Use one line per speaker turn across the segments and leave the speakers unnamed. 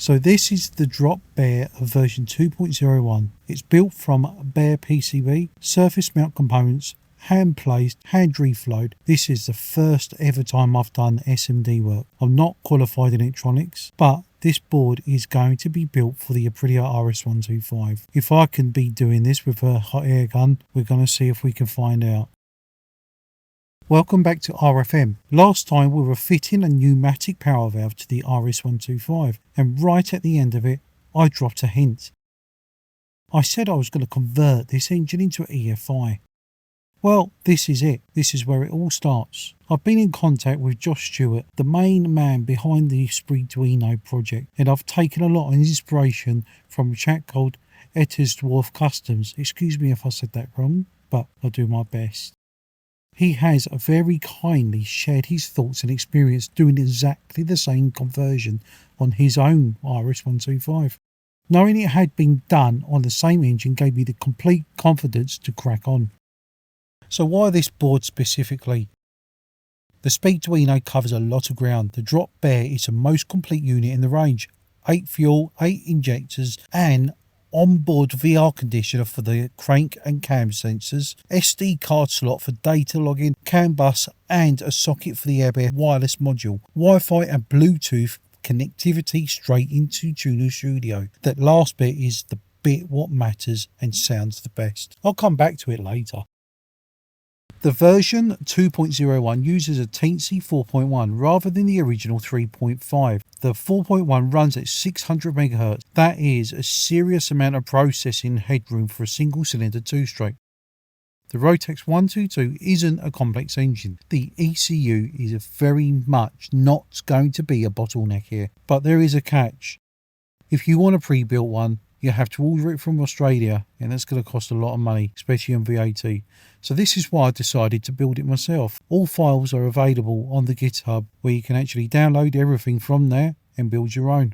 So this is the Dropbear version 2.01. It's built from bare PCB, surface mount components, hand placed, hand reflowed. This is the first ever time I've done SMD work. I'm not qualified in electronics, but this board is going to be built for the Aprilia RS125. If I can be doing this with a hot air gun, we're going to see if we can find out. Welcome back to RFM. Last time we were fitting a pneumatic power valve to the RS125, and right at the end of it, I dropped a hint. I said I was going to convert this engine into an EFI. Well, this is it. This is where it all starts. I've been in contact with Josh Stewart, the main man behind the Speeduino project, and I've taken a lot of inspiration from a chap called Dwarf Customs. Excuse me if I said that wrong, but I'll do my best. He has very kindly shared his thoughts and experience doing exactly the same conversion on his own RS125. Knowing it had been done on the same engine gave me the complete confidence to crack on. So why this board specifically? The Speeduino covers a lot of ground. The Dropbear is the most complete unit in the range. 8 fuel, 8 injectors and onboard VR conditioner for the crank and cam sensors, SD card slot for data logging, CAN bus and a socket for the airbag wireless module, Wi-Fi and Bluetooth connectivity straight into TunerStudio. That last bit is the bit what matters and sounds the best. I'll come back to it later. The version 2.01 uses a teensy 4.1 rather than the original 3.5. The 4.1 runs at 600 MHz. That is a serious amount of processing headroom for a single cylinder 2-stroke. The Rotax 122 isn't a complex engine. The ECU is very much not going to be a bottleneck here, but there is a catch. If you want a pre-built one, you have to order it from Australia, and that's going to cost a lot of money, especially on VAT. So this is why I decided to build it myself. All files are available on the GitHub, where you can actually download everything from there and build your own.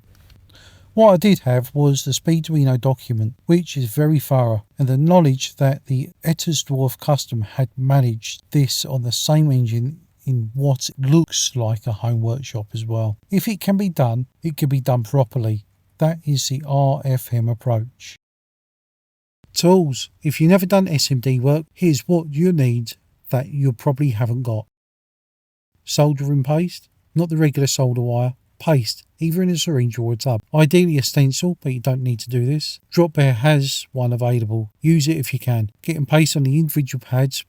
What I did have was the Speeduino document, which is very thorough, and the knowledge that the Dwarf Custom had managed this on the same engine in what looks like a home workshop as well. If it can be done, it can be done properly. That is the RFM approach. Tools. If you've never done SMD work, here's what you need that you probably haven't got. Soldering paste, not the regular solder wire, paste, either in a syringe or a tub. Ideally a stencil, but you don't need to do this. Dropbear has one available. Use it if you can. Getting paste on the individual pads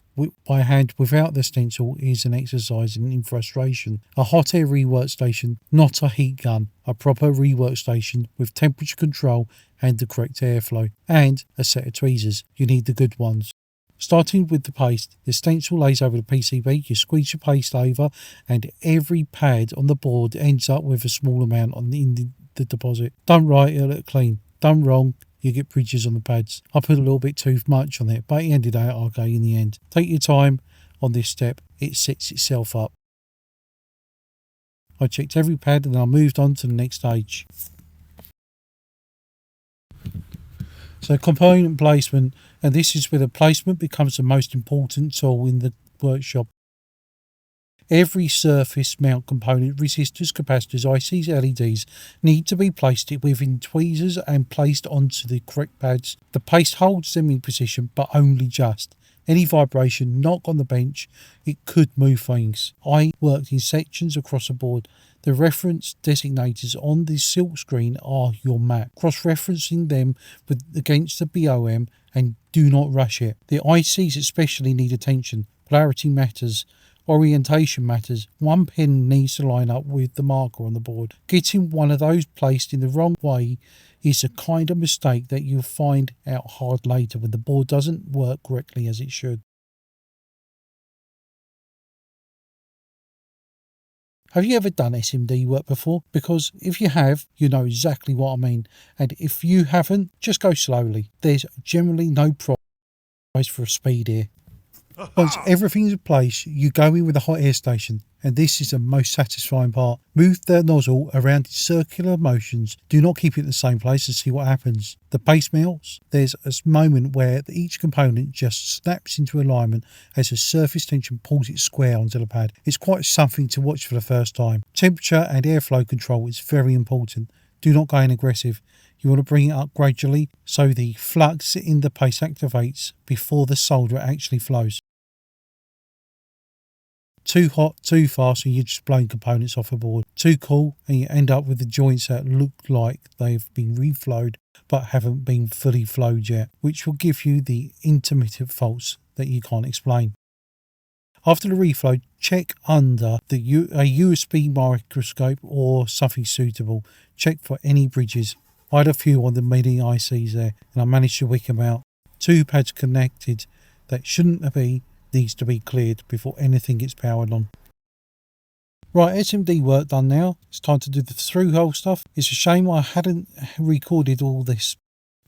by hand without the stencil is an exercise in frustration. A hot air rework station, not a heat gun. A proper rework station with temperature control and the correct airflow. And a set of tweezers. You need the good ones. Starting with the paste, the stencil lays over the PCB, you squeeze your paste over and every pad on the board ends up with a small amount in the deposit. Done right, it'll look clean. Done wrong, you get bridges on the pads. I put a little bit too much on it, but it ended out okay in the end. Take your time on this step, it sets itself up. I checked every pad and I moved on to the next stage. So component placement, and this is where the placement becomes the most important tool in the workshop. Every surface mount component, resistors, capacitors, ICs, LEDs need to be placed within tweezers and placed onto the correct pads. The paste holds them in position, but only just. Any vibration, knock on the bench, it could move things. I worked in sections across the board. The reference designators on the silk screen are your map. Cross-referencing them against the BOM and do not rush it. The ICs especially need attention. Polarity matters. Orientation matters. One pin needs to line up with the marker on the board. Getting one of those placed in the wrong way is a kind of mistake that you'll find out hard later when the board doesn't work correctly as it should. Have you ever done SMD work before? Because if you have, you know exactly what I mean. And if you haven't, just go slowly. There's generally no prize for a speed here. Once everything's in place, you go in with a hot air station, and this is the most satisfying part. Move the nozzle around in circular motions. Do not keep it in the same place and see what happens. The paste melts. There's a moment where each component just snaps into alignment as the surface tension pulls it square onto the pad. It's quite something to watch for the first time. Temperature and airflow control is very important. Do not go in aggressive. You want to bring it up gradually so the flux in the paste activates before the solder actually flows. Too hot, too fast, and you're just blowing components off a board. Too cool, and you end up with the joints that look like they've been reflowed but haven't been fully flowed yet, which will give you the intermittent faults that you can't explain. After the reflow, check under a USB microscope or something suitable. Check for any bridges. I had a few on the mini ICs there, and I managed to wick them out. 2 pads connected that shouldn't be needs to be cleared before anything gets powered on. Right, SMD work done now. It's time to do the through-hole stuff. It's a shame I hadn't recorded all this.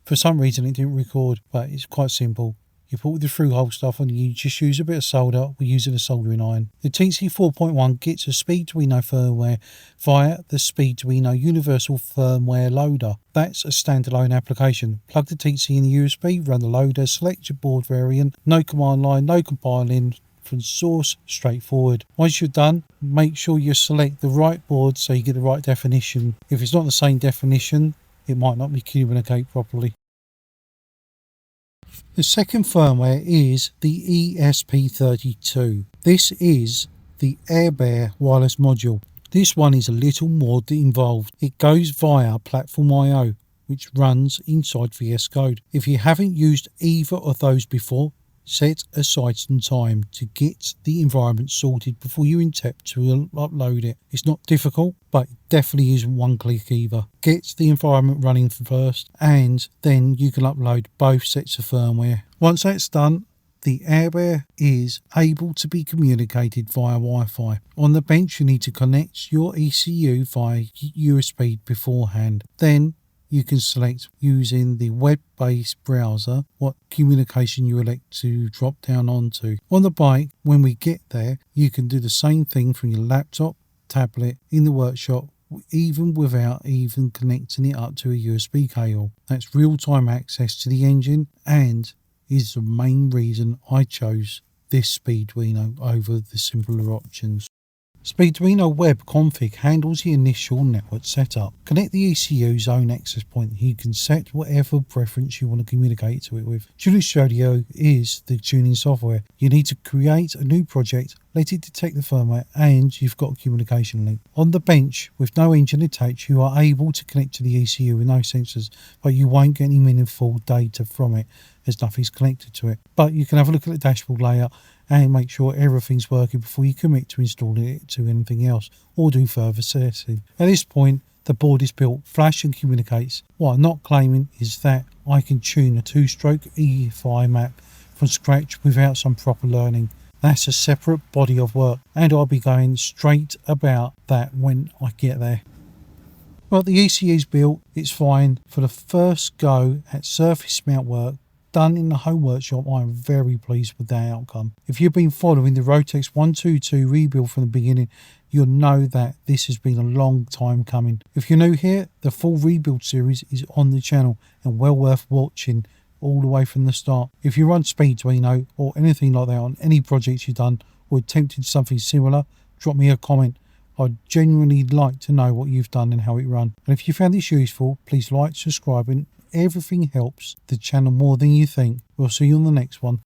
For some reason it didn't record, but it's quite simple. You put the through-hole stuff on, you just use a bit of solder. We're using a soldering iron. The TC4.1 gets a Speeduino firmware via the Speeduino Universal Firmware Loader. That's a standalone application. Plug the TC in the USB, run the loader, select your board variant, no command line, no compiling from source, straightforward. Once you're done, make sure you select the right board so you get the right definition. If it's not the same definition, it might not be communicate properly. The second firmware is the ESP32. This is the Airbear wireless module. This one is a little more involved. It goes via Platform IO, which runs inside VS Code. If you haven't used either of those before, set aside some time to get the environment sorted before you attempt to upload it. It's not difficult, but it definitely isn't one click either. Get the environment running first, and then you can upload both sets of firmware. Once that's done, the Airbear is able to be communicated via Wi-Fi. On the bench, you need to connect your ECU via USB beforehand. Then you can select using the web-based browser what communication you elect to drop down onto. On the bike, when we get there, you can do the same thing from your laptop, tablet, in the workshop, even without even connecting it up to a USB cable. That's real-time access to the engine and is the main reason I chose this Speeduino over the simpler options. Speeduino Web Config handles the initial network setup. Connect the ECU's own access point. You can set whatever preference you want to communicate to it with. TunerStudio is the tuning software. You need to create a new project, let it detect the firmware, and you've got a communication link. On the bench, with no engine attached, you are able to connect to the ECU with no sensors, but you won't get any meaningful data from it as nothing's connected to it. But you can have a look at the dashboard layout and make sure everything's working before you commit to installing it to anything else or do further setting. At this point, the board is built, flash and communicates. What I'm not claiming is that I can tune a 2-stroke EFI map from scratch without some proper learning. That's a separate body of work, and I'll be going straight about that when I get there. Well, the ECU's built, it's fine. For the first go at surface mount work done in the home workshop, I am very pleased with that outcome. If you've been following the Rotax 122 rebuild from the beginning, you'll know that this has been a long time coming. If you're new here, the full rebuild series is on the channel and well worth watching all the way from the start. If you run Speeduino or anything like that on any projects you've done or attempted something similar, drop me a comment. I'd genuinely like to know what you've done and how it run. And if you found this useful, please like, subscribe, and everything helps the channel more than you think. We'll see you on the next one.